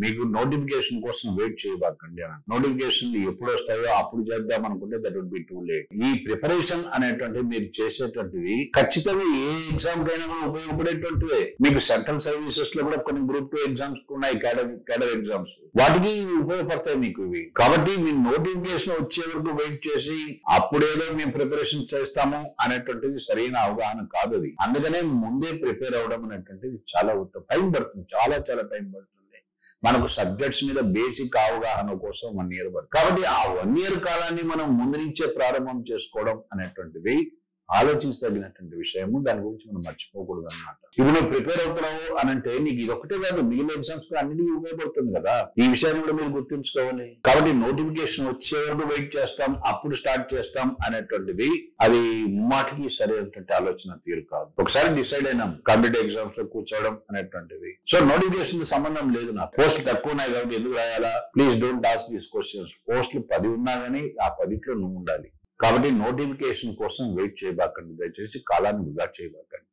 మీకు నోటిఫికేషన్ కోసం వెయిట్ చేయబాకండి అని. నోటిఫికేషన్ ఎప్పుడు వస్తాయో అప్పుడు చేద్దాం అనుకుంటే that would be too late. ఈ ప్రిపరేషన్ అనేటువంటిది మీరు చేసేటువంటివి ఖచ్చితంగా ఏ ఎగ్జామ్ కైనా కూడా ఉపయోగపడేటువంటివే. మీకు సెంట్రల్ సర్వీసెస్ లో కూడా కొన్ని గ్రూప్ 2 ఎగ్జామ్స్ ఉన్నాయి, క్యాడర్ ఎగ్జామ్స్, వాటికి ఉపయోగపడతాయి మీకు ఇవి. కాబట్టి మీ నోటిఫికేషన్ వచ్చే వరకు వెయిట్ చేసి అప్పుడేదో మేము ప్రిపరేషన్ చేస్తాము అనేటువంటిది సరైన అవగాహన కాదు అది. అందుకనే ముందే ప్రిపేర్ అవ్వడం అనేటువంటిది చాలా ఉత్తమం. టైం పడుతుంది, చాలా టైం పడుతుంది. మనకు సబ్జెక్ట్స్ మీద బేసిక్ అవగాహన కోసం 1 year పడుతుంది. కాబట్టి ఆ 1 year కాలాన్ని మనం ముందు నుంచే ప్రారంభం చేసుకోవడం అనేటువంటిది ఆలోచించదగినటువంటి విషయము. దాని గురించి మనం మర్చిపోకూడదు అన్నమాట. ఇప్పుడు నువ్వు ప్రిపేర్ అవుతున్నావు అని అంటే నీకు ఇది ఒకటే కాదు, మిగిలిన ఎగ్జామ్స్ కూడా అన్నిటికీ ఉపయోగపడుతుంది కదా. ఈ విషయాన్ని కూడా మీరు గుర్తుంచుకోవాలి. కాబట్టి నోటిఫికేషన్ వచ్చే వరకు వెయిట్ చేస్తాం, అప్పుడు స్టార్ట్ చేస్తాం అనేటువంటిది అది మాటికి సరైనటువంటి ఆలోచన తీరు కాదు. ఒకసారి డిసైడ్ అయినాం కాంపిటేటివ్ ఎగ్జామ్స్ లో కూర్చోవడం అనేటువంటిది. సో నోటిఫికేషన్ సంబంధం లేదు నాకు. పోస్టులు తక్కువ ఉన్నాయి కాబట్టి ఎందుకు రాయాలా? Please don't ask these questions. పోస్టులు 10 ఉన్నా కానీ ఆ 10లో నువ్వు ఉండాలి. కాబట్టి నోటిఫికేషన్ కోసం వెయిట్ చేయబాకండి. దయచేసి కాలాన్ని వృధా చేయబాకండి.